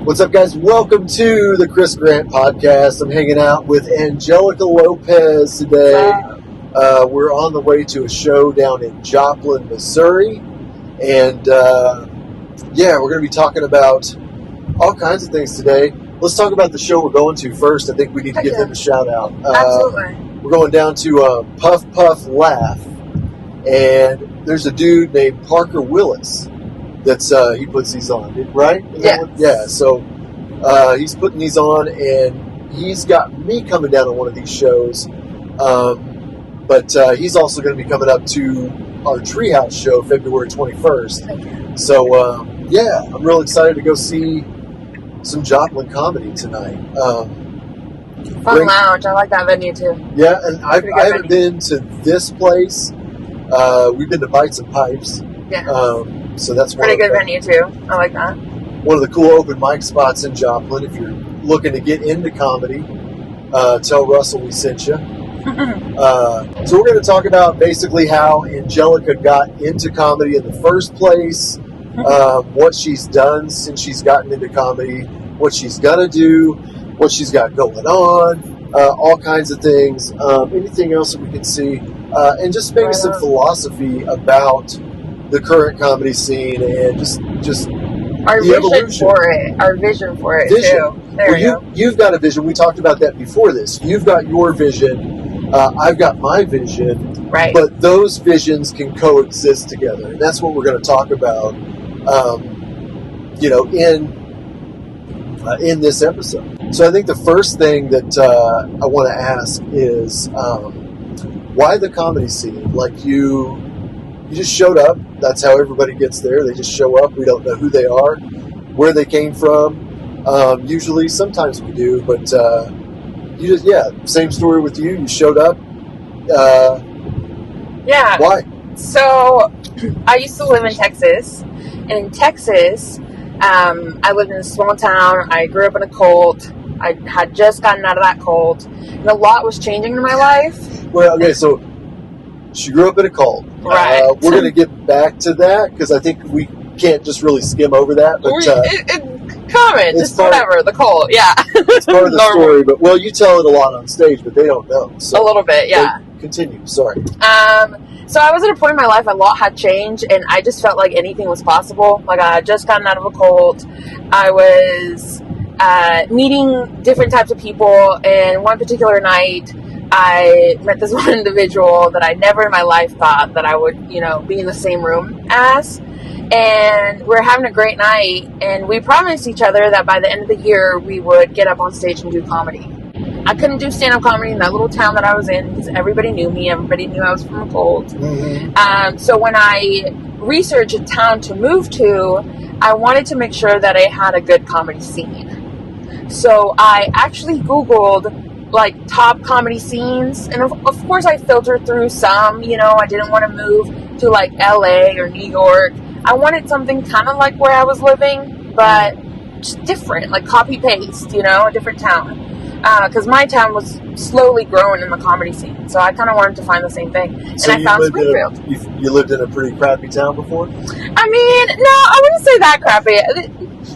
What's up, guys? Welcome to the Chris Grant Podcast. I'm hanging out with Angelica Lopez today. We're on the way to a show down in Joplin, Missouri. And, we're going to be talking about all kinds of things today. Let's talk about the show we're going to first. I think we need to give them a shout out. Absolutely. We're going down to Puff Puff Laugh. And there's a dude named Parker Willis that's he puts these on, right? Yeah, so he's putting these on, and he's got me coming down on one of these shows. But he's also going to be coming up to our Treehouse show February 21st. So, I'm real excited to go see some Joplin comedy tonight. Fun Lounge. I like that venue, too. Yeah, and I haven't been to this place. We've been to Bites and Pipes. Yeah. So that's pretty good venue, too. I like that. One of the cool open mic spots in Joplin. If you're looking to get into comedy, tell Russell we sent you. So we're going to talk about basically how Angelica got into comedy in the first place, what she's done since she's gotten into comedy, what she's going to do, what she's got going on, all kinds of things, anything else that we can see, and just maybe some philosophy about the current comedy scene and just our vision for it too. There you go. You've got a vision. We talked about that before this. You've got your vision. I've got my vision. Right. But those visions can coexist together, and that's what we're going to talk about. In this episode. So I think the first thing that I want to ask is why the comedy scene? Like you just showed up. That's how everybody gets there. They just show up. We don't know who they are, where they came from. Usually, sometimes we do, but same story with you. You showed up. Why? So, I used to live in Texas. And in Texas, I lived in a small town. I grew up in a cult. I had just gotten out of that cult. And a lot was changing in my life. Well, okay, so she grew up in a cult. Right. We're going to get back to that because I think we can't just really skim over that. But the cult, yeah. It's part of the story. But you tell it a lot on stage, but they don't know. So, a little bit, yeah. Continue. Sorry. So I was at a point in my life, a lot had changed, and I just felt like anything was possible. Like I had just gotten out of a cult. I was meeting different types of people, and one particular night, I met this one individual that I never in my life thought that I would, be in the same room as. And we're having a great night, and we promised each other that by the end of the year, we would get up on stage and do comedy. I couldn't do stand-up comedy in that little town that I was in because everybody knew me. Everybody knew I was from a cult. Mm-hmm. So when I researched a town to move to, I wanted to make sure that I had a good comedy scene. So I actually Googled top comedy scenes, and of course I filtered through some. I didn't want to move to LA or New York. I wanted something kind of like where I was living, but just different, like copy paste, a different town. Because my town was slowly growing in the comedy scene, so I kind of wanted to find the same thing. So and I found Springfield. You lived in a pretty crappy town before? I mean, no, I wouldn't say that crappy.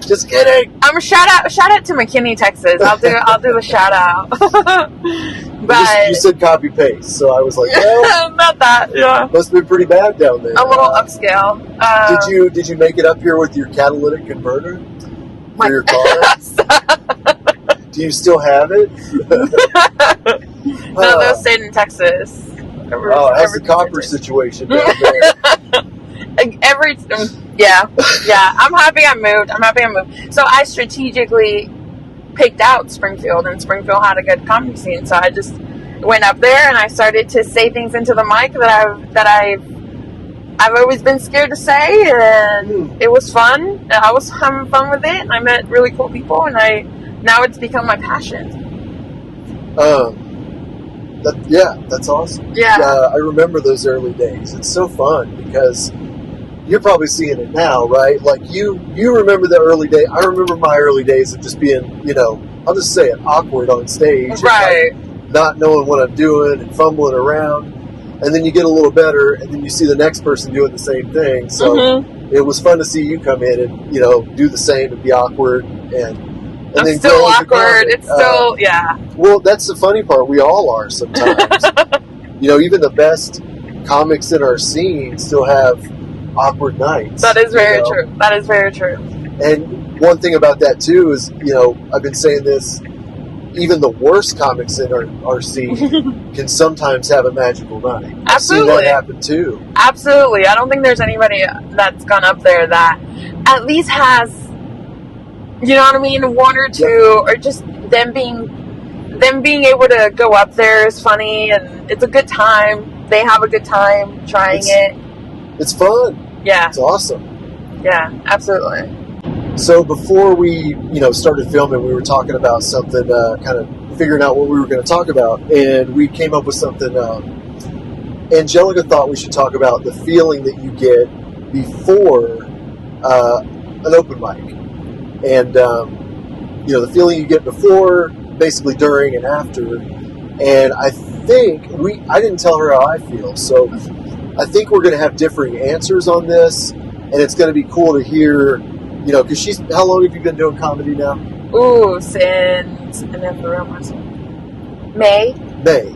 Just kidding. Shout out to McKinney, Texas. I'll do the shout out. But you said copy paste, so I was like, well, not that. Yeah, must have been pretty bad down there. A little upscale. Did you make it up here with your catalytic converter for your car? Do you still have it? No, those stayed in Texas. How's the copper situation down there? I'm happy I moved. So I strategically picked out Springfield, and Springfield had a good comedy scene. So I just went up there and I started to say things into the mic that I've always been scared to say, and it was fun. And I was having fun with it, and I met really cool people, and now it's become my passion. That's awesome. Yeah. I remember those early days. It's so fun because you're probably seeing it now, right? Like you remember the early day. I remember my early days of just being, I'll just say it, awkward on stage. Right. And not knowing what I'm doing and fumbling around. And then you get a little better, and then you see the next person doing the same thing. So it was fun to see you come in and, you know, do the same and be awkward and I'm then still grow as a awkward. comic. It's still, yeah. Well, that's the funny part. We all are sometimes. You know, even the best comics in our scene still have awkward nights. That is very true. That is very true. And one thing about that, too, is, you know, I've been saying this, even the worst comics in our scene can sometimes have a magical night. Absolutely. I've seen that happen, too. Absolutely. I don't think there's anybody that's gone up there that at least has, you know what I mean, one or two, or just them being able to go up there is funny, and it's a good time. They have a good time trying it. It's fun. Yeah. It's awesome. Yeah, absolutely. So before we, you know, started filming, we were talking about something, kind of figuring out what we were going to talk about, and we came up with something. Angelica thought we should talk about the feeling that you get before an open mic, and you know, the feeling you get before, basically during and after. And I think I didn't tell her how I feel, so I think we're going to have differing answers on this, and it's going to be cool to hear, you know, because how long have you been doing comedy now? Ooh, since, and then for May. May.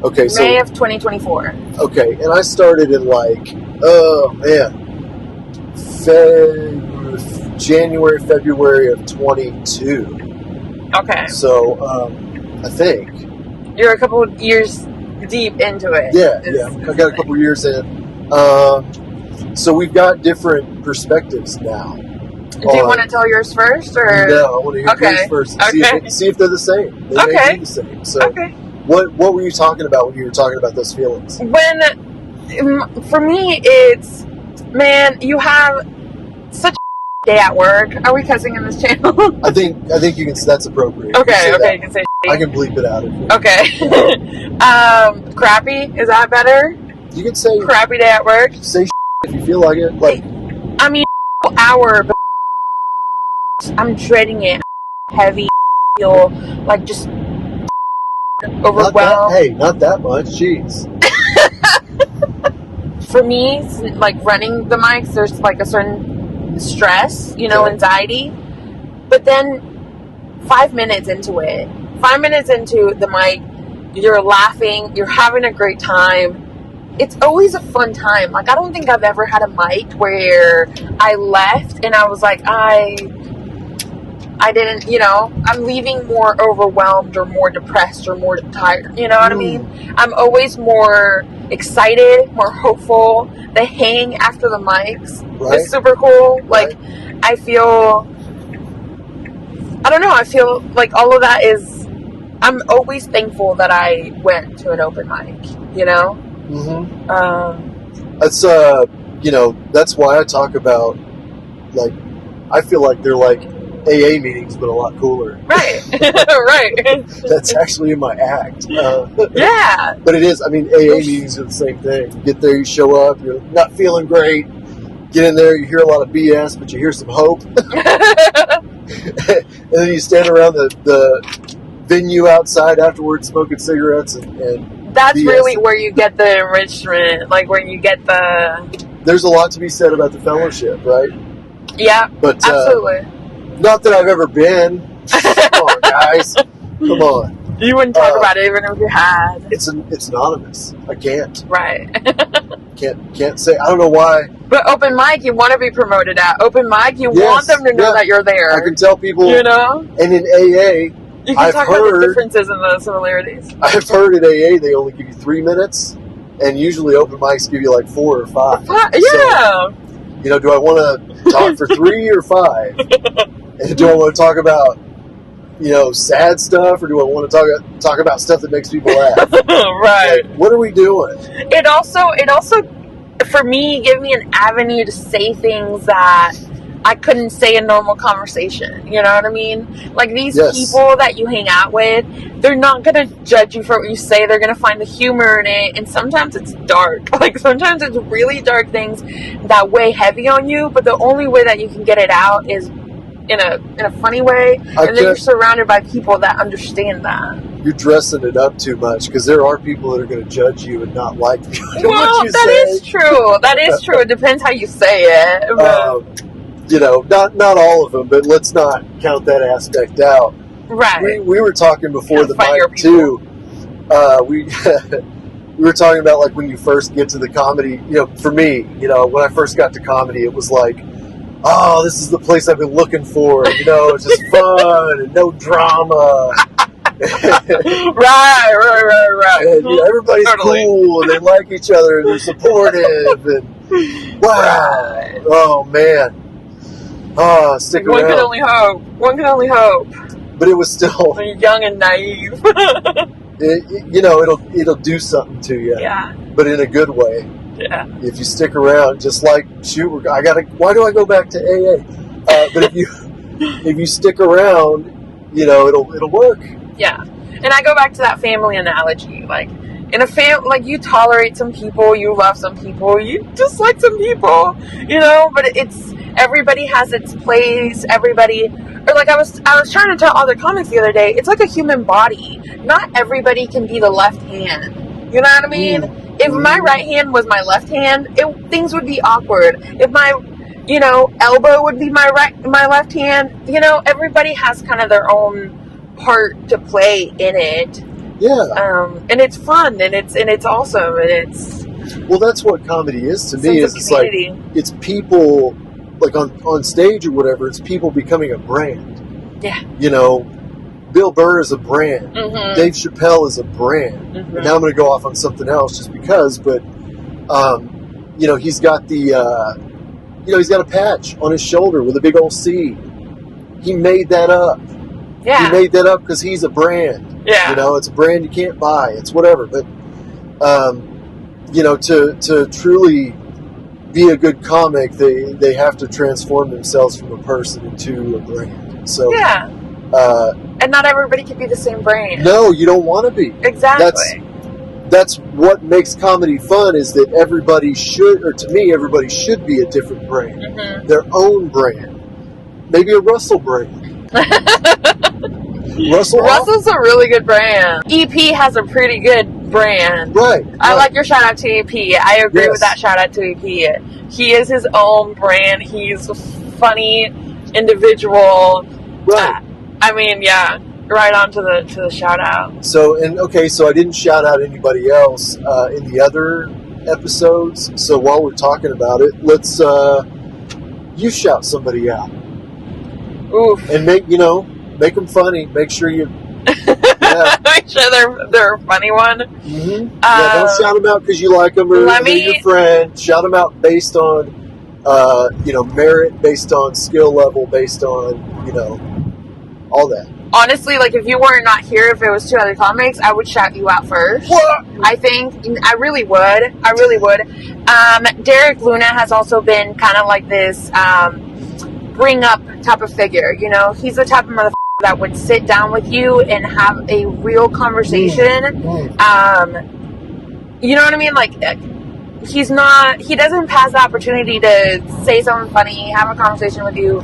Okay, so May of 2024. Okay, and I started in January, February of 22. Okay. So, I think. You're a couple of years deep into it. Yeah. I got a couple years in. So we've got different perspectives now. Do you want to tell yours first, or? No, I want to hear yours first. See if they're the same. They may be the same. So, what were you talking about when you were talking about those feelings? For me, it's, man, you have such a day at work. Are we cussing in this channel? I think you can. That's appropriate. Okay, you can say. I can bleep it out. Okay. Crappy. Is that better? You can say crappy day at work. Say if you feel like it. Like, I mean, hour, but I'm dreading it. Heavy. Feel like just overwhelmed. Not that much. Jeez. For me, like running the mics, there's like a certain stress, you know, anxiety. But then 5 minutes into the mic, you're laughing, you're having a great time. It's always a fun time. Like, I don't think I've ever had a mic where I left and I was like, I didn't, you know, I'm leaving more overwhelmed or more depressed or more tired. You know what I mean? I'm always more excited, more hopeful. The hang after the mics is super cool. Like, I feel like all of that is, I'm always thankful that I went to an open mic, you know? That's, you know, that's why I talk about, like, I feel like they're like AA meetings, but a lot cooler. Right. Right. That's actually in my act. Yeah. But it is, I mean, AA meetings are the same thing. You get there, you show up, you're not feeling great. Get in there, you hear a lot of BS, but you hear some hope. And then you stand around the venue outside afterwards smoking cigarettes and that's BS. really where you get the enrichment, like where you get the... There's a lot to be said about the fellowship, right? Yeah, but absolutely. Not that I've ever been. Come on, guys. Come on. You wouldn't talk about it even if you had. It's anonymous. I can't. Right. Can't say. I don't know why. But open mic, you want to be promoted at. Open mic, you want them to know that you're there. I can tell people. You know? And in AA, you can talk about the differences and the similarities. I've heard in AA they only give you 3 minutes, and usually open mics give you like 4 or 5. Yeah. So, you know, do I want to talk for 3 or 5? And do I want to talk about, you know, sad stuff, or do I want to talk about stuff that makes people laugh? Right. Like, what are we doing? It also, for me, gave me an avenue to say things that I couldn't say in normal conversation. You know what I mean? Like, these people that you hang out with, they're not going to judge you for what you say. They're going to find the humor in it. And sometimes it's dark. Like, sometimes it's really dark things that weigh heavy on you. But the only way that you can get it out is in a funny way. And then you're surrounded by people that understand that. you're dressing it up too much, because there are people that are going to judge you and not like you. Well, that is true. That is true. It depends how you say it. You know, not all of them, but let's not count that aspect out. Right. We were talking before the mic too. We we were talking about, like, when you first get to the comedy. You know, for me, you know, when I first got to comedy, it was like, oh, this is the place I've been looking for. You know, it's just fun and no drama. Right. And, you know, everybody's cool and they like each other and they're supportive and wow. Right. Oh man. Oh, stick around. One can only hope. But it was still young and naive. you know, it'll do something to you. Yeah. But in a good way. Yeah. If you stick around, just like, shoot, why do I go back to AA? But if you stick around, you know, it'll work. Yeah. And I go back to that family analogy. Like, in a like, you tolerate some people, you love some people, you dislike some people, you know, but everybody has its place, or like I was trying to tell other comics the other day, it's like a human body. Not everybody can be the left hand. You know what I mean? If my right hand was my left hand, things would be awkward. If my, you know, elbow would be my left hand, you know, everybody has kind of their own part to play in it. Yeah. And it's fun and it's awesome and it's. Well, that's what comedy is to me. Is it's like it's people, like on stage or whatever. It's people becoming a brand. Yeah. You know, Bill Burr is a brand. Mm-hmm. Dave Chappelle is a brand. Mm-hmm. And now I'm going to go off on something else just because, but you know, he's got he's got a patch on his shoulder with a big old C. He made that up. Yeah. He made that up because he's a brand. Yeah. You know, it's a brand you can't buy. It's whatever. But, you know, to truly be a good comic, they have to transform themselves from a person into a brand. So yeah. And not everybody can be the same brand. No, you don't want to be. Exactly. That's what makes comedy fun, is that everybody should be a different brand. Mm-hmm. Their own brand. Maybe a Russell brand. Russell's a really good brand. EP has a pretty good brand. Right. I like your shout out to EP. I agree with that shout out to EP. He is his own brand. He's a funny individual. Right. I mean, yeah. Right on to the shout out. So I didn't shout out anybody else in the other episodes. So while we're talking about it, let's you shout somebody out. Oof. And make them funny. Make sure you make sure they're a funny one. Mm-hmm. Don't shout them out because you like them or they're your friend. Shout them out based on merit, based on skill level, based on all that. Honestly, like, if you were not here, if it was two other comics, I would shout you out first. What? I think I really would. Derek Luna has also been kind of like this bring up type of figure. You know, he's the type of motherfucker that would sit down with you and have a real conversation. You know what I mean? Like, he doesn't pass the opportunity to say something funny, have a conversation with you,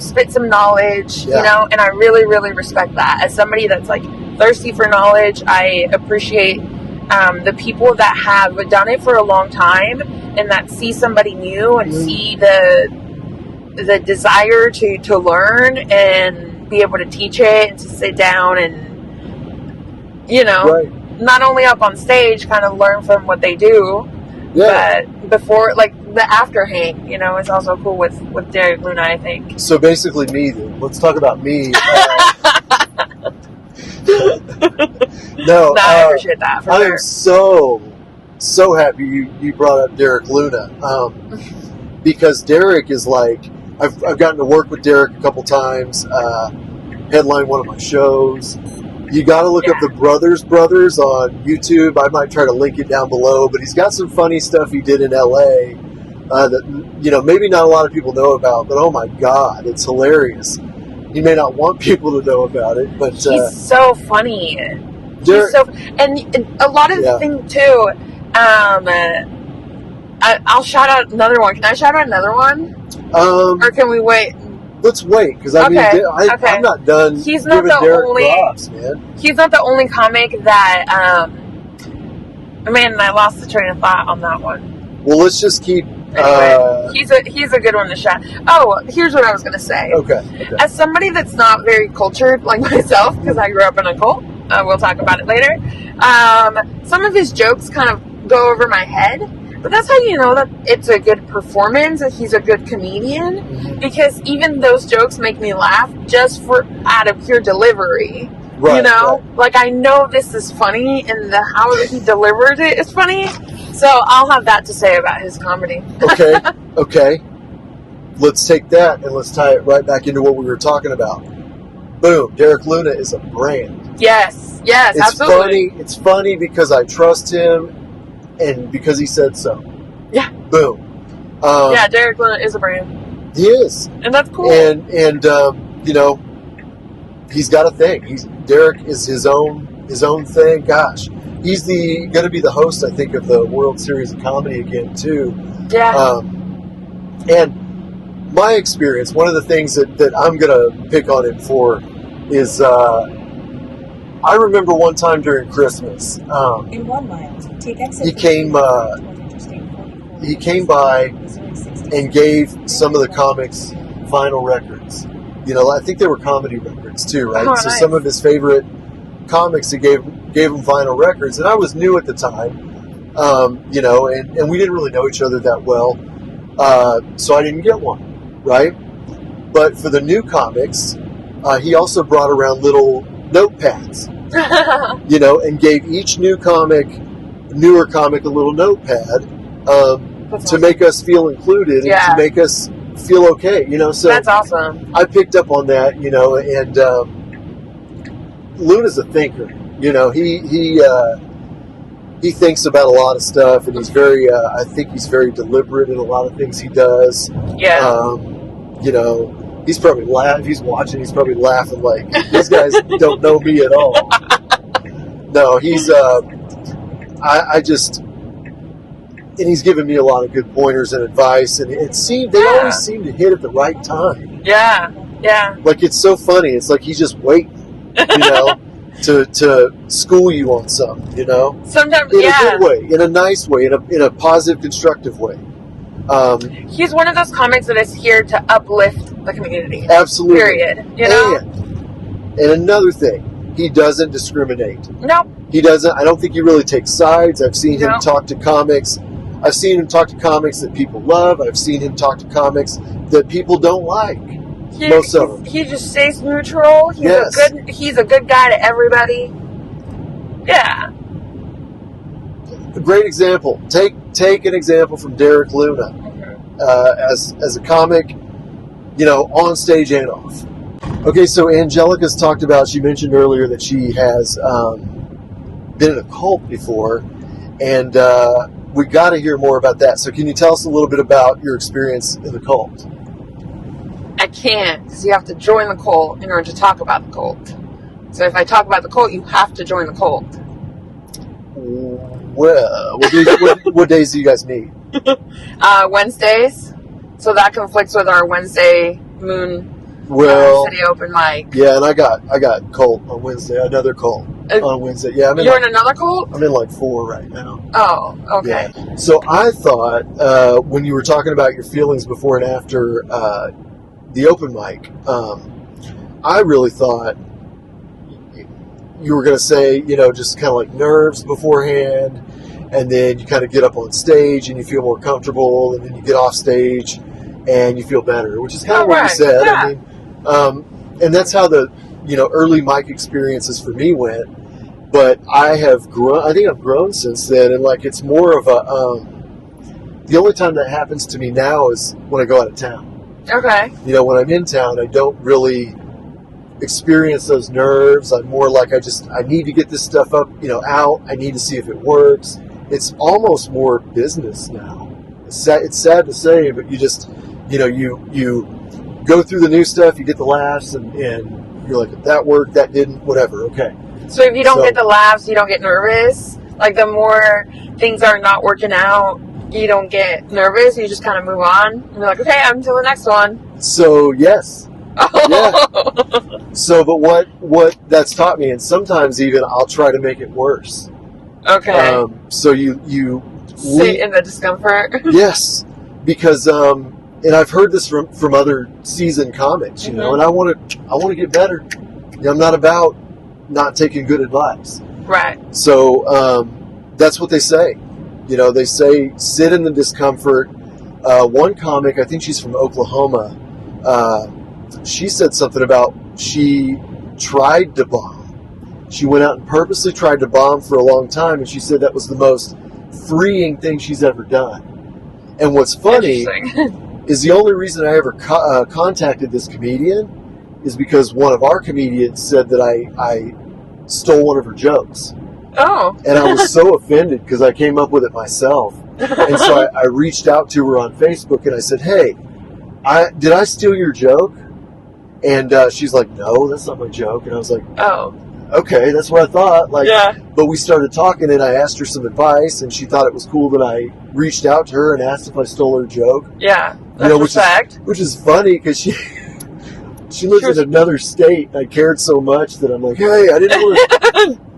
spit some knowledge, and I really, really respect that. As somebody that's like thirsty for knowledge, I appreciate the people that have done it for a long time and that see somebody new and see the desire to learn and be able to teach it and to sit down and, not only up on stage, kind of learn from what they do. Yeah. But before, like, the after hang, is also cool with Derek Luna, I think. So basically me, then. Let's talk about me. No, I appreciate that. I am so happy you brought up Derek Luna. Because Derek is like, I've gotten to work with Derek a couple times, headline one of my shows. You got to look up the Brothers on YouTube. I might try to link it down below, but he's got some funny stuff he did in LA that maybe not a lot of people know about. But oh my God, it's hilarious. He may not want people to know about it, but he's so funny. And a lot of the thing too. I'll shout out another one. Can I shout out another one? Or can we wait? let's wait, because I mean, I'm not done. He's not giving the Derek only. props, man. He's not the only comic that. Man, I lost the train of thought on that one. Well, let's just keep. Anyway, he's a good one to shout. Oh, here's what I was gonna say. Okay. As somebody that's not very cultured like myself, because I grew up in a cult, we'll talk about it later. Some of his jokes kind of go over my head, but that's how you know that it's a good performance, that he's a good comedian, Mm-hmm. because even those jokes make me laugh just out of pure delivery. Right, you know, right. like I know this is funny, and how he delivers it is funny. So I'll have that to say about his comedy. Okay. Let's take that and let's tie it right back into what we were talking about. Boom. Derek Luna is a brand. Yes, It's absolutely. funny. It's funny because I trust him and because he said so. Yeah. Boom. Yeah, Derek Luna is a brand. He is. And that's cool. And you know, he's got a thing. Derek is his own thing. Gosh. He's going to be the host, I think, of the World Series of Comedy again, too. Yeah. And my experience, one of the things that I'm going to pick on him for is I remember one time during Christmas. In 1 mile, take exit. He came by and gave some of the comics vinyl records. You know, I think they were comedy records, too, right? Oh, so nice. some of his favorite comics, he gave him vinyl records, and I was new at the time, you know, and we didn't really know each other that well, so I didn't get one, right? But for the new comics, he also brought around little notepads, you know, and gave each newer comic a little notepad to awesome. make us feel included and to make us feel okay, you know. So that's awesome. I picked up on that, you know, and Luna's a thinker. You know, he thinks about a lot of stuff, and he's very, I think he's very deliberate in a lot of things he does. Yeah. You know, he's probably if he's watching, he's probably laughing like, these guys don't know me at all. No, he's, I just, and he's given me a lot of good pointers and advice, and they always seem to hit at the right time. Yeah. Like, it's so funny. It's like he's just waiting, you know, to school you on something, you know? Sometimes, in a good way, in a nice way, in a positive, constructive way. He's one of those comics that is here to uplift the community. Absolutely. Period. You know? And another thing, he doesn't discriminate. Nope. He doesn't. I don't think he really takes sides. I've seen him Nope. talk to comics. I've seen him talk to comics that people love. I've seen him talk to comics that people don't like. Most of them. He just stays neutral. He's a good guy to everybody. Yeah. A great example. Take an example from Derek Luna as a comic, you know, on stage and off. Okay, so Angelica's talked about. She mentioned earlier that she has been in a cult before, and we got to hear more about that. So, can you tell us a little bit about your experience in the cult? I can't, because you have to join the cult in order to talk about the cult. So if I talk about the cult, you have to join the cult. Well, what days do you guys meet? Wednesdays. So that conflicts with our Wednesday Moon City open mic. Yeah, and I got cult on Wednesday. Another cult on Wednesday. Yeah, You're in another cult? I'm in like 4 right now. Oh, okay. Yeah. So I thought when you were talking about your feelings before and after the open mic, I really thought you were going to say, you know, just kind of like nerves beforehand, and then you kind of get up on stage and you feel more comfortable, and then you get off stage and you feel better, which is kind of what you said. Yeah. I mean, and that's how the, you know, early mic experiences for me went. But I have grown. I think I've grown since then, and like it's more of a. The only time that happens to me now is when I go out of town. Okay. You know, when I'm in town, I don't really experience those nerves. I'm more like I need to get this stuff up, you know, out. I need to see if it works. It's almost more business now. It's sad to say, but you just, you know, you go through the new stuff, you get the laughs, and you're like, that worked, that didn't, whatever. Okay. So if you don't get the laughs, you don't get nervous. Like the more things are not working out, you don't get nervous. You just kind of move on. And you're like, okay, I'm to the next one. So yes, Yeah. So, but what that's taught me, and sometimes even I'll try to make it worse. Okay. So you sit in the discomfort. Yes, because and I've heard this from other seasoned comics, you know, and I want to get better. You know, I'm not about not taking good advice. Right. So that's what they say. You know, they say sit in the discomfort. One comic, I think she's from Oklahoma, she said something about she tried to bomb. She went out and purposely tried to bomb for a long time, and she said that was the most freeing thing she's ever done. And what's funny is the only reason I ever contacted this comedian is because one of our comedians said that I stole one of her jokes. Oh. And I was so offended because I came up with it myself. And so I reached out to her on Facebook and I said, hey, did I steal your joke? And she's like, no, that's not my joke. And I was like, oh, okay, that's what I thought. Like, yeah. But we started talking and I asked her some advice and she thought it was cool that I reached out to her and asked if I stole her joke. Yeah, that's respect. Which is funny because she lives in another state. I cared so much that I'm like, hey, I didn't want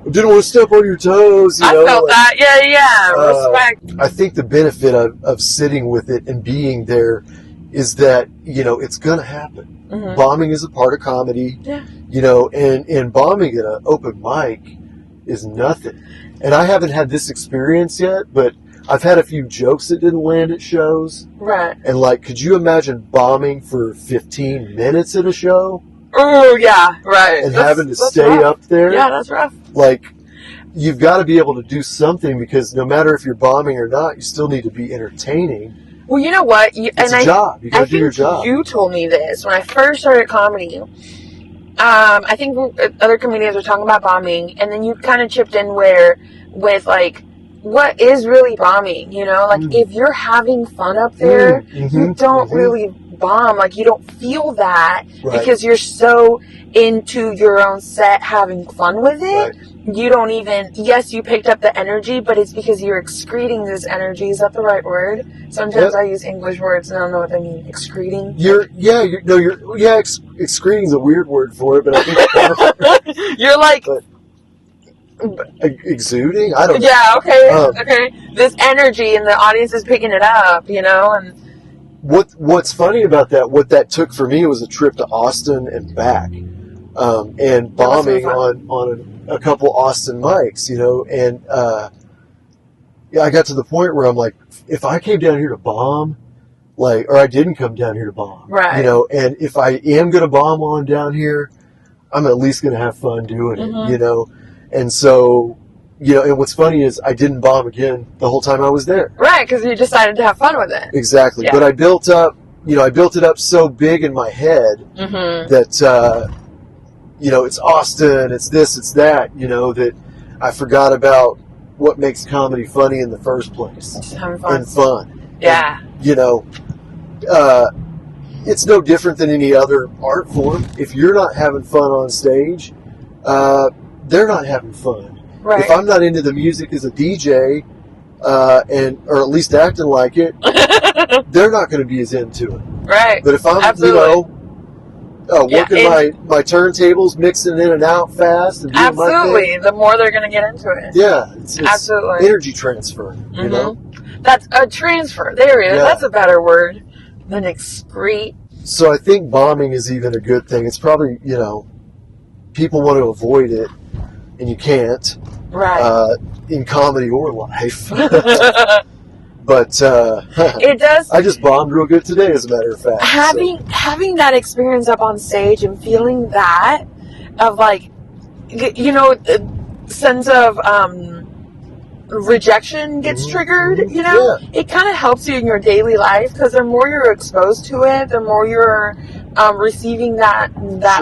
to step on your toes. You know? Felt that. Yeah. Respect. I think the benefit of sitting with it and being there is that, you know, it's going to happen. Mm-hmm. Bombing is a part of comedy. Yeah. You know, and bombing at an open mic is nothing. And I haven't had this experience yet, but I've had a few jokes that didn't land at shows. Right. And like, could you imagine bombing for 15 minutes at a show? Oh, yeah, right. And having to stay up there? Yeah, that's rough. Like, you've got to be able to do something because no matter if you're bombing or not, you still need to be entertaining. Well, you know what? It's a job. You got to do your job. You told me this when I first started comedy. I think other comedians were talking about bombing, and then you kind of chipped in with like, what is really bombing? You know, like if you're having fun up there, you don't really bomb. Like you don't feel that because you're so into your own set, having fun with it. Right. You don't even, yes, you picked up the energy, but it's because you're excreting this energy. Is that the right word? Sometimes I use English words and I don't know what they mean. Excreting? Excreting is a weird word for it, but I think you're like, exuding? I don't know. Yeah, okay, okay. This energy and the audience is picking it up, you know, and what's funny about that, what that took for me was a trip to Austin and back. And bombing on a couple Austin mics, you know, and I got to the point where I'm like, if I came down here to bomb, like, or I didn't come down here to bomb, right? You know, and if I am going to bomb while I'm down here, I'm at least going to have fun doing it, you know, and so, you know, and what's funny is I didn't bomb again the whole time I was there, right? Because you decided to have fun with it, exactly. Yeah. But I built it up so big in my head that. You know, it's Austin, it's this, it's that, you know, that I forgot about what makes comedy funny in the first place. Just having fun. And fun. Yeah. And, you know, it's no different than any other art form. If you're not having fun on stage, they're not having fun. Right. If I'm not into the music as a DJ, or at least acting like it, they're not going to be as into it. Right. But if I'm, you know, working my turntables, mixing in and out fast. And doing my thing. The more they're going to get into it. Yeah. It's energy transfer, you know? That's a transfer. There it is. Yeah. That's a better word than excrete. So I think bombing is even a good thing. It's probably, you know, people want to avoid it, and you can't. Right. In comedy or life. But it does. I just bombed real good today, as a matter of fact. Having that experience up on stage and feeling that of like, you know, sense of rejection gets triggered. You know, it kind of helps you in your daily life because the more you're exposed to it, the more you're receiving that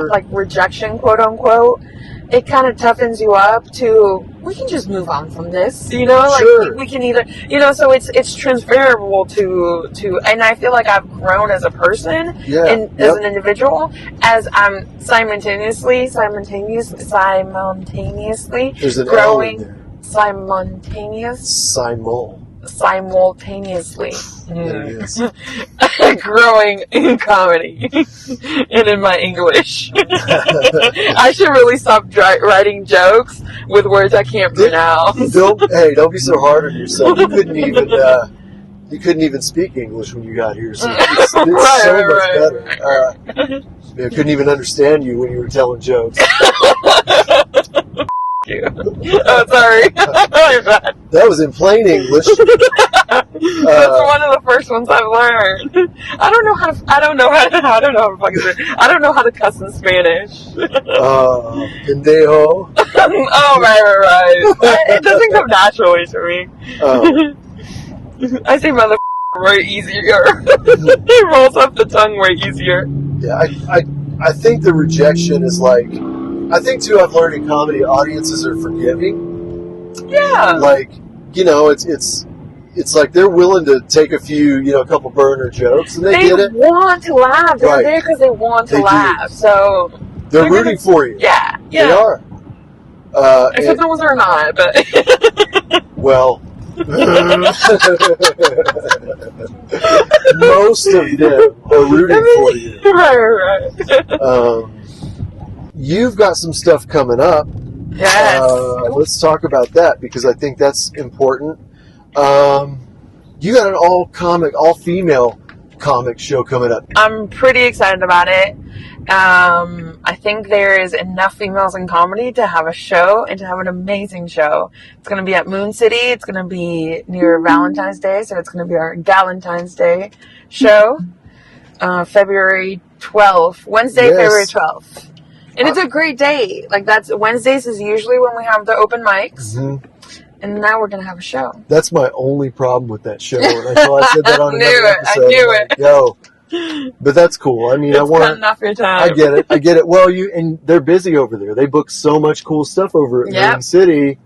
like rejection, quote unquote. It kind of toughens you up to, we can just move on from this, you know, like we can either, you know, so it's transferable to, and I feel like I've grown as a person and as an individual as I'm simultaneously There's an growing, simultaneous, simultaneously There it is. growing in comedy and in my English. I should really stop writing jokes with words I can't pronounce. Don't be so hard on yourself. You couldn't even speak English when you got here, so it's so much better. I couldn't even understand you when you were telling jokes. You. Oh, sorry. That was in plain English. That's one of the first ones I've learned. I don't know how to cuss in Spanish. Pendejo. Oh, right. It doesn't come naturally to me. I say mother way easier. It rolls off the tongue way easier. Yeah, I think the rejection is like, I think too, I've learned in comedy, audiences are forgiving. Yeah. Like, it's like they're willing to take a few, a couple burner jokes, and they get it. They want to laugh. They're there because they want to laugh. So they're rooting for you. Yeah. They are. Except the ones are not, but well, most of them are rooting for you. Right. You've got some stuff coming up. Yes. Let's talk about that because I think that's important. You got an all-female comic show coming up. I'm pretty excited about it. I think there is enough females in comedy to have a show and to have an amazing show. It's going to be at Moon City. It's going to be near Valentine's Day, so it's going to be our Galentine's Day show. February 12th. Wednesday, February 12th. And it's a great day. Like, Wednesdays is usually when we have the open mics. Mm-hmm. And now we're going to have a show. That's my only problem with that show. And I thought I said that on another episode. I knew it. Yo. But that's cool. I mean, it's cutting off your time. I get it. Well, and they're busy over there. They book so much cool stuff over at Moon City.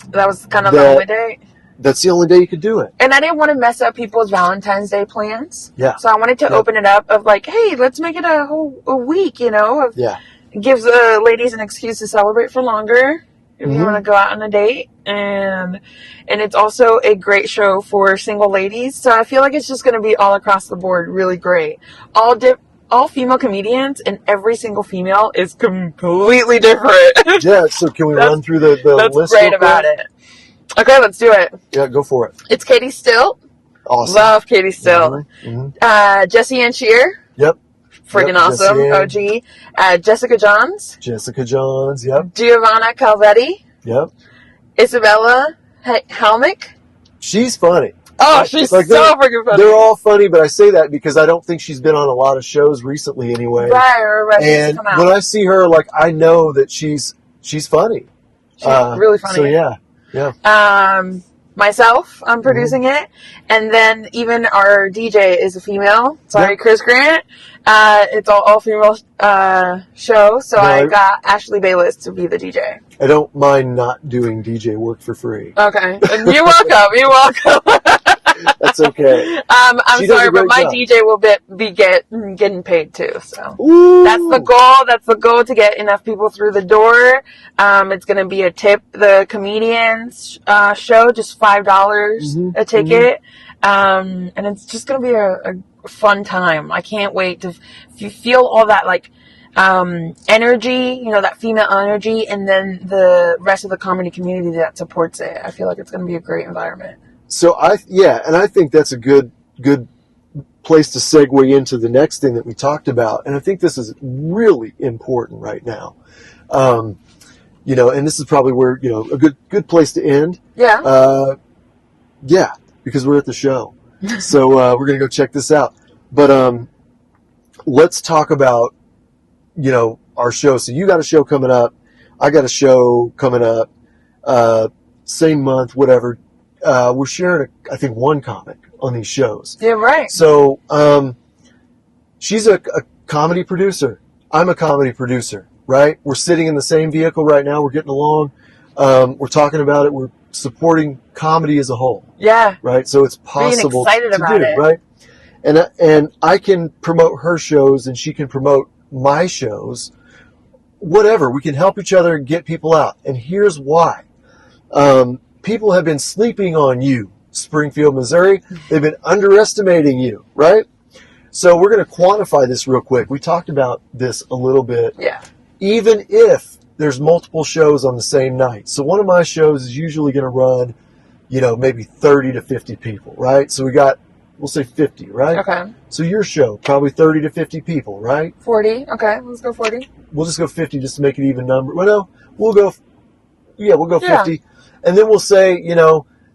That was kind of the only day. That's the only day you could do it. And I didn't want to mess up people's Valentine's Day plans. Yeah. So I wanted to open it up of like, hey, let's make it a week, It gives ladies an excuse to celebrate for longer if you want to go out on a date. And it's also a great show for single ladies. So I feel like it's just going to be all across the board really great. All female comedians, and every single female is completely different. Yeah, so can we run through the that's list? That's great about it. Okay, let's do it. Yeah, go for it. It's Katie Still. Awesome. Love Katie Still. Mm-hmm. Jesse Ann Shear. Yep. Friggin' awesome. OG. Jessica Johns. Yep. Giovanna Calvetti. Yep. Isabella Helmick. She's funny. Oh, she's so freaking funny. They're all funny, but I say that because I don't think she's been on a lot of shows recently anyway. Right. And when I see her, like, I know that she's funny. She's really funny. So, yeah. Myself, I'm producing it. And then even our DJ is a female. Sorry, Chris Grant. It's all female show. So I got Ashley Bayless to be the DJ. I don't mind not doing DJ work for free. Okay. You're welcome. That's okay. I'm sorry, but my DJ will be getting paid too. So that's the goal. That's the goal, to get enough people through the door. It's going to be a tip. The comedians show, just $5 a ticket. And it's just going to be a fun time. I can't wait to feel all that energy, that female energy, and then the rest of the comedy community that supports it. I feel like it's going to be a great environment. So and I think that's a good place to segue into the next thing that we talked about. And I think this is really important right now. And this is probably where, a good place to end. Yeah. Because we're at the show. So, we're going to go check this out. But, let's talk about, our show. So you got a show coming up. I got a show coming up, same month, whatever. We're sharing, I think, one comic on these shows. Yeah, right. So, she's a comedy producer. I'm a comedy producer, right? We're sitting in the same vehicle right now. We're getting along. We're talking about it. We're supporting comedy as a whole. Yeah. Right? So it's possible being excited about it. Right? And I can promote her shows and she can promote my shows. Whatever. We can help each other and get people out. And here's why. People have been sleeping on you Springfield, Missouri. They've been underestimating you, right? So we're going to quantify this real quick. We talked about this a little bit. Yeah. Even if there's multiple shows on the same night. So one of my shows is usually going to run, maybe 30 to 50 people, right? So we'll say 50, right? Okay. So your show, probably 30 to 50 people, right? 40. Okay, let's go 40. We'll just go 50 just to make it even number. Well, no, we'll go 50. And then we'll say,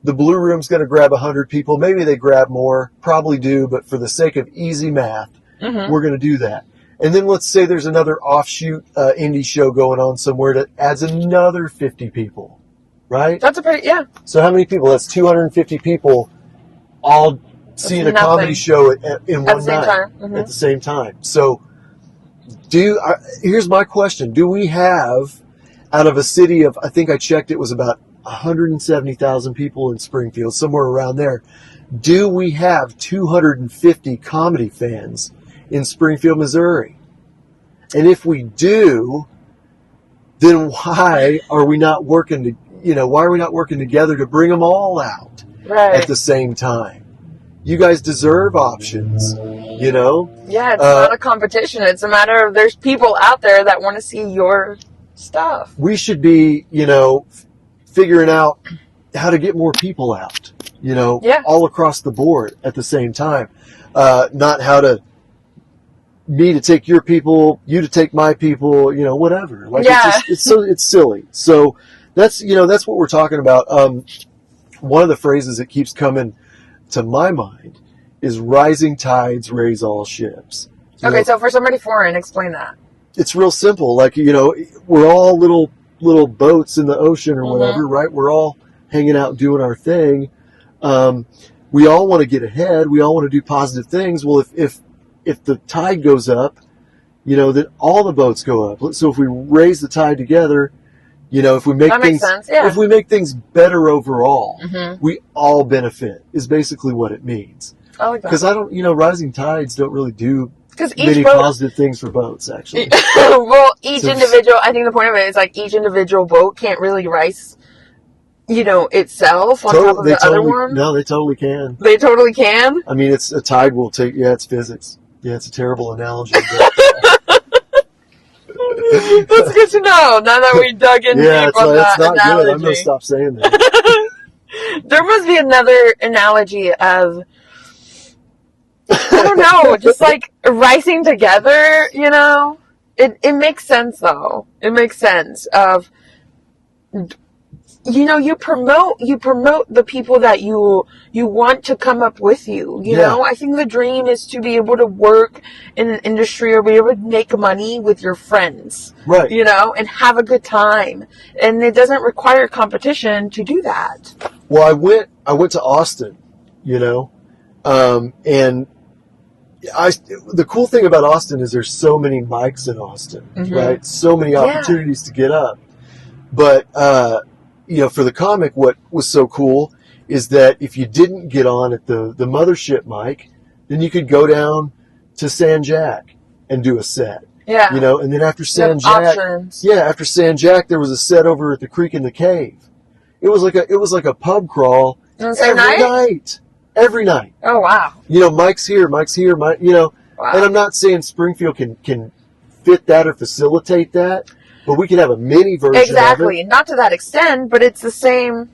the Blue Room's going to grab 100 people. Maybe they grab more, probably do, but for the sake of easy math, we're going to do that. And then let's say there's another offshoot indie show going on somewhere that adds another 50 people, right? That's yeah. So how many people? That's 250 people all seeing a comedy show in one night at the same time. So here's my question. Do we have, out of a city of, I think I checked, it was about 170,000 people in Springfield, somewhere around there, do we have 250 comedy fans in Springfield, Missouri? And if we do, then why are we not working together to bring them all out at the same time? You guys deserve options, Yeah, it's not a competition. It's a matter of there's people out there that want to see your stuff. We should be, figuring out how to get more people out, all across the board at the same time. Not how to, me to take your people, you to take my people, whatever. Like, it's silly. So that's what we're talking about. One of the phrases that keeps coming to my mind is rising tides raise all ships. Okay, so for somebody foreign, explain that. It's real simple. Like, we're all little boats in the ocean or whatever, right? We're all hanging out doing our thing. We all want to get ahead. We all want to do positive things. Well, if the tide goes up, then all the boats go up. So if we raise the tide together, if we make if we make things better overall, we all benefit is basically what it means. I like that. Because rising tides don't really do many boat, positive things for boats, actually. Well, individual, I think the point of it is like each individual boat can't really rise, itself on top of the other one. No, they totally can. They totally can? I mean, it's a tide will take, it's physics. Yeah, it's a terrible analogy. That's good to know, now that we dug in deep on that not analogy. Good. I'm going to stop saying that. There must be another analogy of, I don't know, just like rising together, It makes sense, though. It makes sense of, you promote the people that you want to come up with you, know? I think the dream is to be able to work in an industry or be able to make money with your friends. Right. And have a good time. And it doesn't require competition to do that. Well, I went to Austin, and the cool thing about Austin is there's so many mics in Austin, right? So many opportunities to get up. But, for the comic, what was so cool is that if you didn't get on at the mothership mic, then you could go down to San Jack and do a set. Yeah. And then after San Jack, after San Jack, there was a set over at the Creek in the Cave. It was like a pub crawl every night. Every night. Oh, wow. Mike's here, wow. And I'm not saying Springfield can fit that or facilitate that, but we can have a mini version exactly. of it. Not to that extent, but it's the same.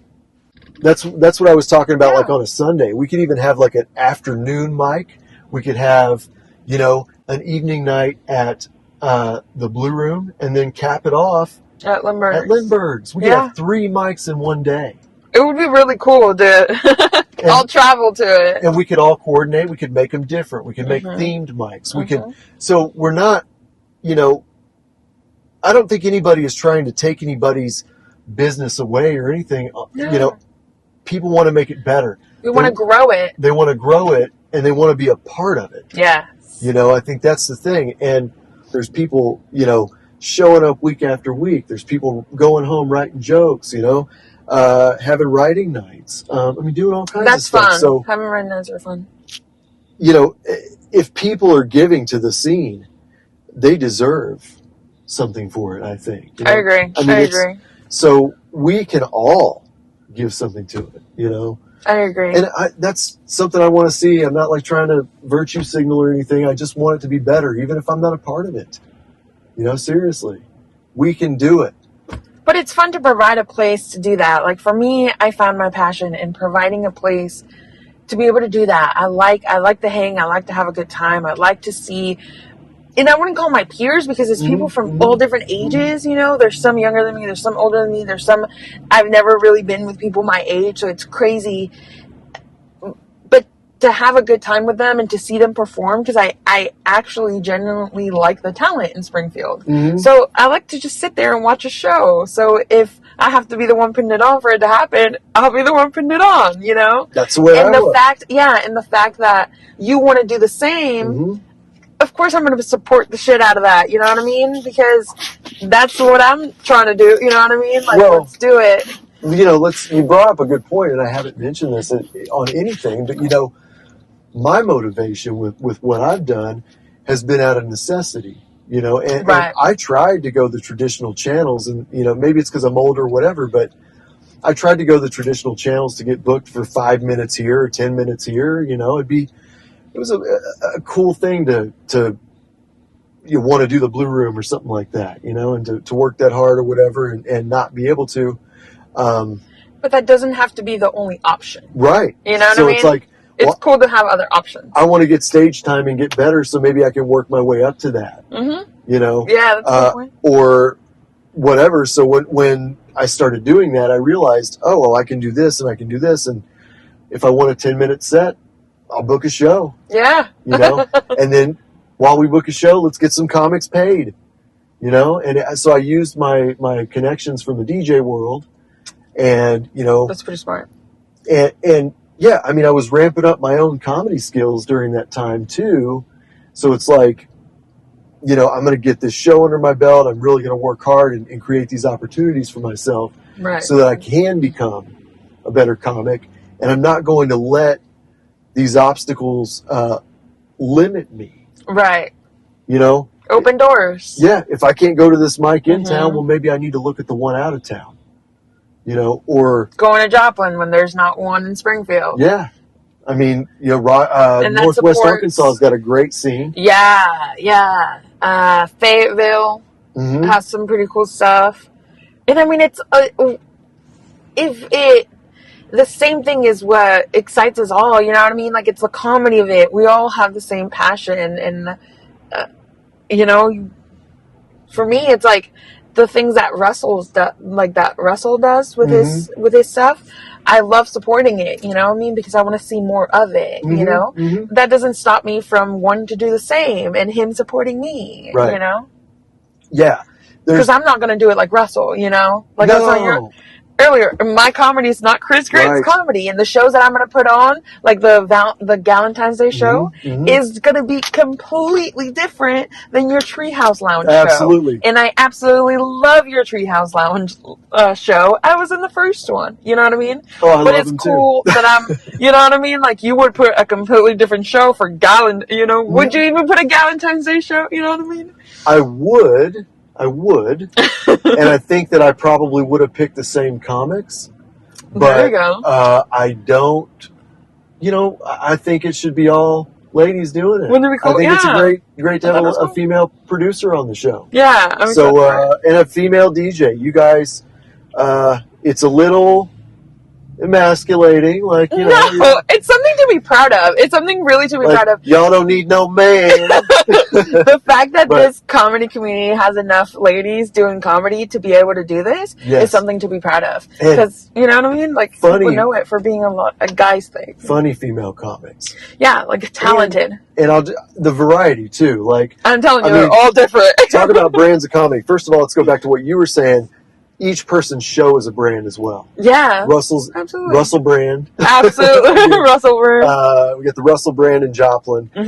That's what I was talking about, like on a Sunday. We could even have like an afternoon mic. We could have, an evening night at the Blue Room and then cap it off at Lindberg's. We could have 3 mics in one day. It would be really cool to all travel to it. And we could all coordinate. We could make them different. We could make themed mics. We could. So we're not, I don't think anybody is trying to take anybody's business away or anything. No. People want to make it better. We want to grow it. They want to grow it, and they want to be a part of it. Yeah. I think that's the thing. And there's people, showing up week after week. There's people going home writing jokes, having writing nights. Doing all kinds of stuff. That's fun. So, having writing nights are fun. If people are giving to the scene, they deserve something for it, I think. I agree. I agree. So we can all give something to it, I agree. And that's something I want to see. I'm not like trying to virtue signal or anything. I just want it to be better, even if I'm not a part of it. Seriously, we can do it. But it's fun to provide a place to do that. Like for me, I found my passion in providing a place to be able to do that. I like to hang. I like to have a good time. I like to see, and I wouldn't call my peers because it's people from all different ages. There's some younger than me. There's some older than me. There's some, I've never really been with people my age. So it's crazy. But to have a good time with them and to see them perform, because I actually genuinely like the talent in Springfield. So I like to just sit there and watch a show. So if I have to be the one putting it on for it to happen, I'll be the one putting it on, That's the way and I was. And the fact that you want to do the same, of course I'm going to support the shit out of that, you know what I mean? Because that's what I'm trying to do, you know what I mean? Like, let's do it. You brought up a good point, and I haven't mentioned this on anything, but my motivation with what I've done has been out of necessity, and I tried to go the traditional channels, and maybe it's because I'm older or whatever, but I tried to go the traditional channels to get booked for 5 minutes here or 10 minutes here. It was a cool thing to want to do the Blue Room or something like that, and to work that hard or whatever, and not be able to. But that doesn't have to be the only option. Right. You know what I mean? So it's like, it's cool to have other options. I want to get stage time and get better, so maybe I can work my way up to that. Yeah, that's a good point. Or whatever. So when I started doing that, I realized, I can do this and I can do this, and if I want a 10-minute set, I'll book a show. Yeah. And then while we book a show, let's get some comics paid. And so I used my connections from the DJ world, and that's pretty smart. And yeah, I mean, I was ramping up my own comedy skills during that time too. So it's like, I'm going to get this show under my belt. I'm really going to work hard and create these opportunities for myself, so that I can become a better comic. And I'm not going to let these obstacles limit me. Right. Open doors. Yeah. If I can't go to this mic in town, well, maybe I need to look at the one out of town. Or going to Joplin when there's not one in Springfield. Yeah. I mean, Northwest Arkansas has got a great scene. Yeah. Fayetteville has some pretty cool stuff. And I mean, it's, the same thing is what excites us all, you know what I mean? Like, it's the comedy of it. We all have the same passion. And, for me, it's like, the things that Russell does with his stuff, I love supporting it, you know what I mean? Because I want to see more of it, That doesn't stop me from wanting to do the same and him supporting me, right. Yeah. Because I'm not going to do it like Russell, Like I was like earlier, my comedy is not Chris Grant's comedy, and the shows that I'm going to put on, like the Galentine's Day show, is going to be completely different than your Treehouse Lounge show. And I absolutely love your Treehouse Lounge show. I was in the first one, you know what I mean? But it's cool that I'm, you know what I mean? Like, you would put a completely different show for would you even put a Galentine's Day show? You know what I mean? I would. And I think that I probably would have picked the same comics. But, there you go. I don't, I think it should be all ladies doing it. Wouldn't it be cool? I think it's great to have a female producer on the show. Yeah. And a female DJ. You guys, it's a little emasculating, it's something to be proud of. It's something really to be proud of. Y'all don't need no man. The fact that this comedy community has enough ladies doing comedy to be able to do this is something to be proud of. Because, you know what I mean? Like, people know it for being a guy's thing. Funny female comics. Yeah, like talented. And the variety, too. Like, I'm telling you, they're all different. Talk about brands of comedy. First of all, let's go back to what you were saying. Each person's show is a brand as well. Yeah. Russell brand. Absolutely. Russell brand. We got the Russell brand in Joplin. You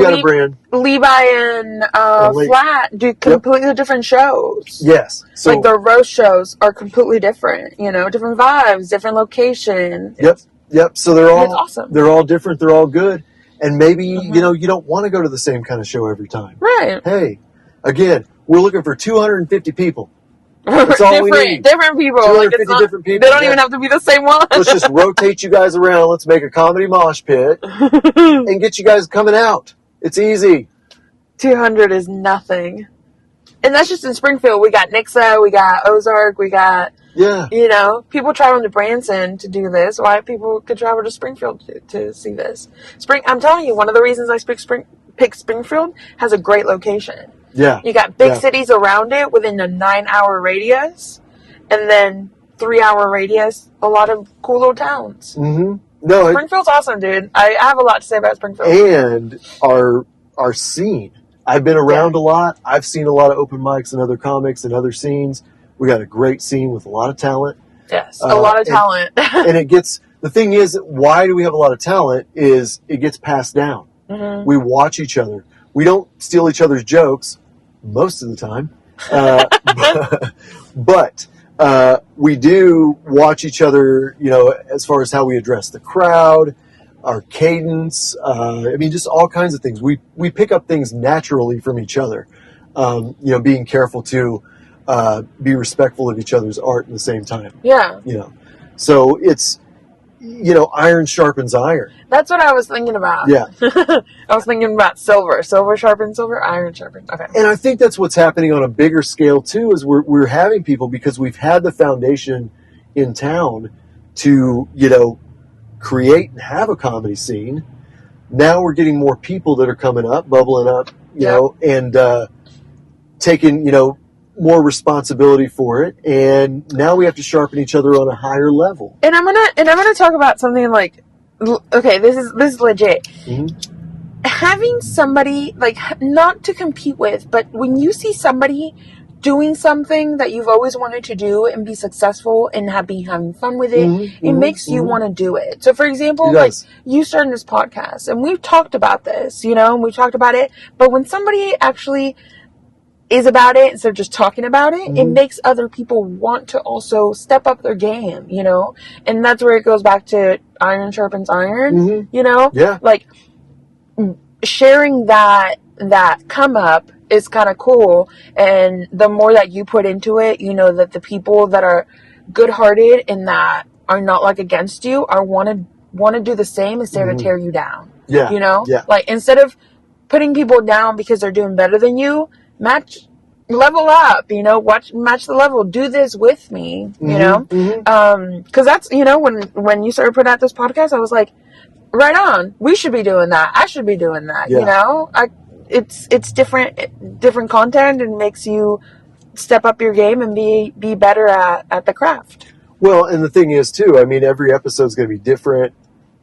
got a brand. Levi and Flat do completely different shows. Yes. So, like, the roast shows are completely different. Different vibes, different location. Yep. So they're all awesome. They're all different. They're all good. And maybe, you don't want to go to the same kind of show every time. Right. Hey, again, we're looking for 250 people. That's all we need. Different people. 250 different people. They don't even have to be the same one. Let's just rotate you guys around. Let's make a comedy mosh pit and get you guys coming out. It's easy. 200 is nothing. And that's just in Springfield. We got Nixa, we got Ozark, we got, people traveling to Branson to do this. Why people could travel to Springfield to see this? I'm telling you, one of the reasons I pick Springfield has a great location. Yeah. You got big cities around it within a 9-hour radius, and then 3-hour radius, a lot of cool little towns. Mm-hmm. No, Springfield's awesome, dude. I have a lot to say about Springfield. And our scene. I've been around a lot. I've seen a lot of open mics and other comics and other scenes. We got a great scene with a lot of talent. Yes, a lot of talent. And the thing is, why do we have a lot of talent is it gets passed down. Mm-hmm. We watch each other. We don't steal each other's jokes most of the time. But we do watch each other, as far as how we address the crowd, our cadence, just all kinds of things. We pick up things naturally from each other, being careful to be respectful of each other's art at the same time. Yeah. So it's, iron sharpens iron. That's what I was thinking about. Yeah. I was thinking about silver. Silver sharpens silver, iron sharpens. Okay. And I think that's what's happening on a bigger scale too, is we're having people, because we've had the foundation in town to, create and have a comedy scene. Now we're getting more people that are coming up, bubbling up, and taking, more responsibility for it. And now we have to sharpen each other on a higher level. And I'm gonna talk about something like, okay, this is legit. Mm-hmm. Having somebody, not to compete with, but when you see somebody doing something that you've always wanted to do and be successful and be having fun with it, it makes you want to do it. So for example, you starting this podcast, and we've talked about this, and we've talked about it, but when somebody actually is about it instead of just talking about it, it makes other people want to also step up their game, and that's where it goes back to iron sharpens iron, sharing that come up is kind of cool. And the more that you put into it, that the people that are good-hearted and that are not against you are want to do the same instead of tear you down. Instead of putting people down because they're doing better than you, level up, match the level, do this with me, because that's, when you started putting out this podcast, I was like, right on, we should be doing that, I should be doing that. It's different content, and makes you step up your game and be better at the craft. Well, and the thing is too, every episode is going to be different.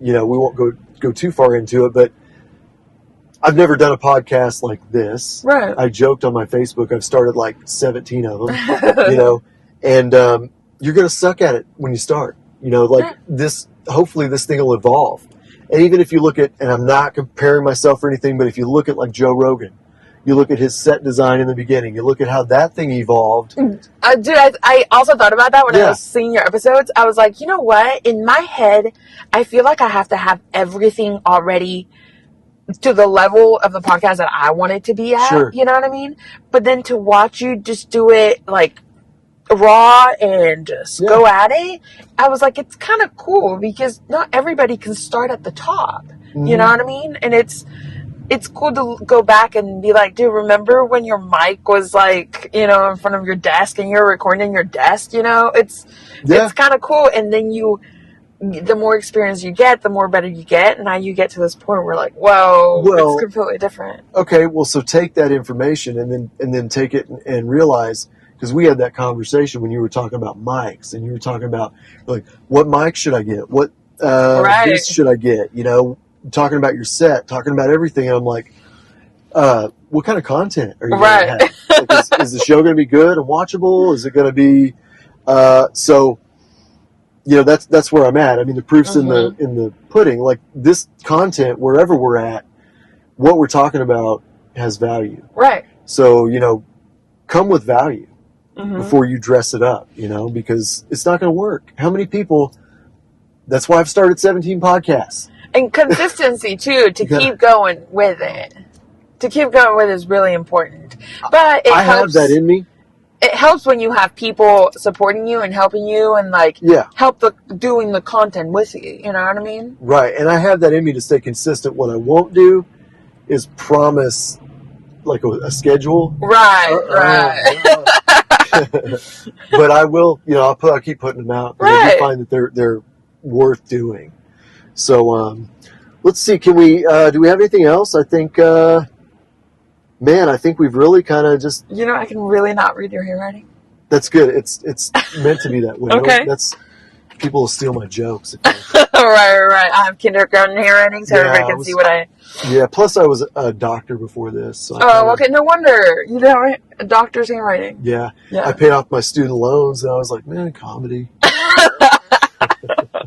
We won't go too far into it, but I've never done a podcast like this. Right. I joked on my Facebook, I've started 17 of them, and you're going to suck at it when you start, this, hopefully this thing will evolve. And even if you look at, and I'm not comparing myself or anything, but if you look at Joe Rogan, you look at his set design in the beginning, you look at how that thing evolved. Dude, I also thought about that when I was seeing your episodes. I was like, you know what? In my head, I feel like I have to have everything already to the level of the podcast that I want it to be at. Sure. You know what I mean? But then to watch you just do it raw and just go at it, I was like, it's kind of cool, because not everybody can start at the top. You know what I mean? And it's cool to go back and be like, dude, remember when your mic was in front of your desk and you're recording in your desk? It's kind of cool. And then the more experience you get, the more better you get, and now you get to this point where whoa, it's completely different. Okay, well, so take that information and then take it and realize, because we had that conversation when you were talking about mics, and you were talking about what mic should I get, what piece should I get, talking about your set, talking about everything, and I'm like, what kind of content are you going to have? Is the show going to be good and watchable? Is it going to be so? That's where I'm at. The proof's in the pudding. This content, wherever we're at, what we're talking about has value. Right. So, come with value before you dress it up, because it's not going to work. How many people, that's why I've started 17 podcasts. And consistency too, to keep going with it. To keep going with it is really important. But I have that in me. it helps when you have people supporting you and helping you and like help doing the content with you. You know what I mean? Right. And I have that in me to stay consistent. What I won't do is promise like a schedule. Right. But I will, I'll keep putting them out. Because I do find that they're worth doing. So, let's see. Can we, do we have anything else? I think, I think we've really kind of just... I can really not read your handwriting. That's good. It's meant to be that way. Okay. People will steal my jokes. Right. I have kindergarten handwriting, so everybody can see what I... Yeah, plus I was a doctor before this. So okay. No wonder. You know, a doctor's handwriting. Yeah. I paid off my student loans, and I was like, man, comedy.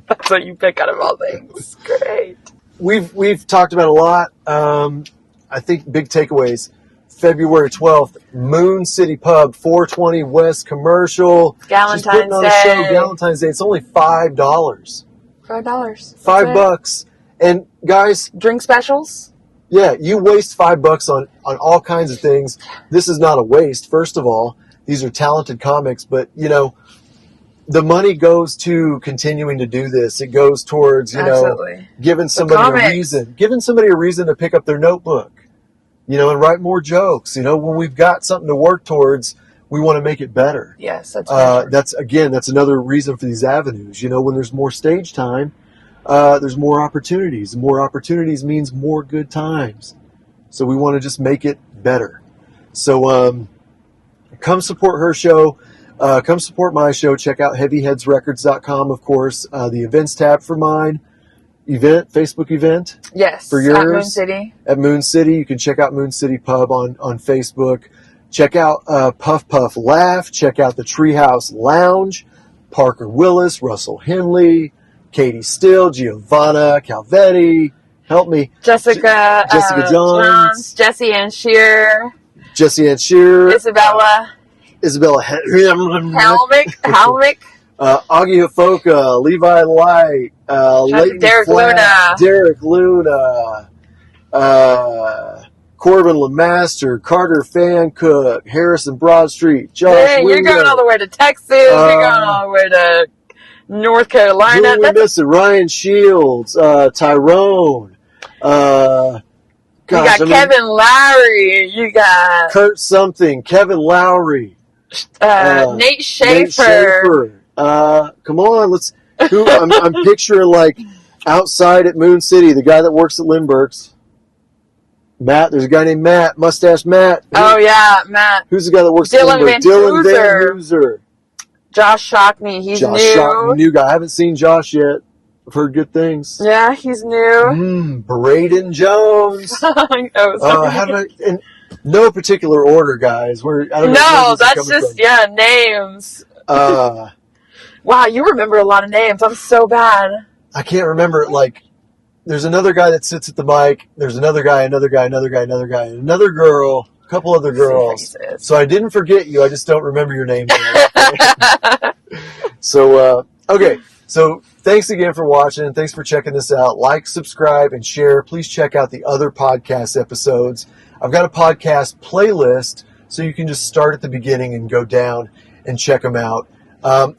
That's what you pick out of all things. Great. We've talked about a lot. I think big takeaways. February 12th, Moon City Pub, 420 West Commercial. Valentine's She's putting on Day. a show, Valentine's Day. It's only $5. $5. $5. And guys, drink specials. Yeah, you waste $5 on all kinds of things. This is not a waste. First of all, these are talented comics, but the money goes to continuing to do this. It goes towards giving somebody a reason to pick up their notebook. And write more jokes. When we've got something to work towards, we want to make it better. Yes, that's that's another reason for these avenues. When there's more stage time, there's more opportunities. More opportunities means more good times. So we want to just make it better. So come support her show. Come support my show. Check out heavyheadsrecords.com, of course. The events tab for mine. Facebook event? Yes. For yours? At Moon City. At Moon City. You can check out Moon City Pub on Facebook. Check out Puff Puff Laugh. Check out the Treehouse Lounge. Parker Willis, Russell Henley, Katie Still, Giovanna Calvetti. Help me. Jessica Johns. Jessie Ann Shear. Isabella Helmick. Augie Hafoka, Levi Light, Derek Luna, Corbin LeMaster, Carter Fancook, Harrison Broadstreet, Josh You're going all the way to Texas. You're going all the way to North Carolina. Who are we missing? Ryan Shields, Tyrone. You got Kevin Lowry. You got Kurt something. Kevin Lowry. Nate Schaefer. Come on, I'm picturing like outside at Moon City, the guy that works at Lindberg's. Matt, there's a guy named Matt, Mustache Matt. Matt. Who's the guy that works at Lindbergh? Dylan Van Hooser. Josh Shockney, he's new. New guy. I haven't seen Josh yet. I've heard good things. Yeah, he's new. Braden Jones. In no particular order, guys. I don't know that's just names. Wow, you remember a lot of names. I'm so bad. I can't remember. Like, there's another guy that sits at the mic. There's another guy, and another girl, a couple other girls. So I didn't forget you. I just don't remember your name. So, okay. So thanks again for watching, and thanks for checking this out. Like, subscribe, and share. Please check out the other podcast episodes. I've got a podcast playlist, so you can just start at the beginning and go down and check them out.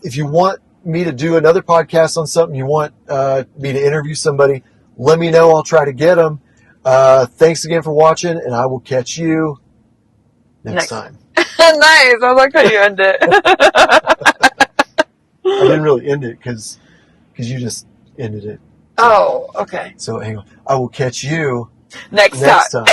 If you want me to do another podcast on something, you want me to interview somebody, let me know. I'll try to get them. Thanks again for watching, and I will catch you next time. Nice. I like how you end it. I didn't really end it because you just ended it. Oh, okay. So hang on. I will catch you next time.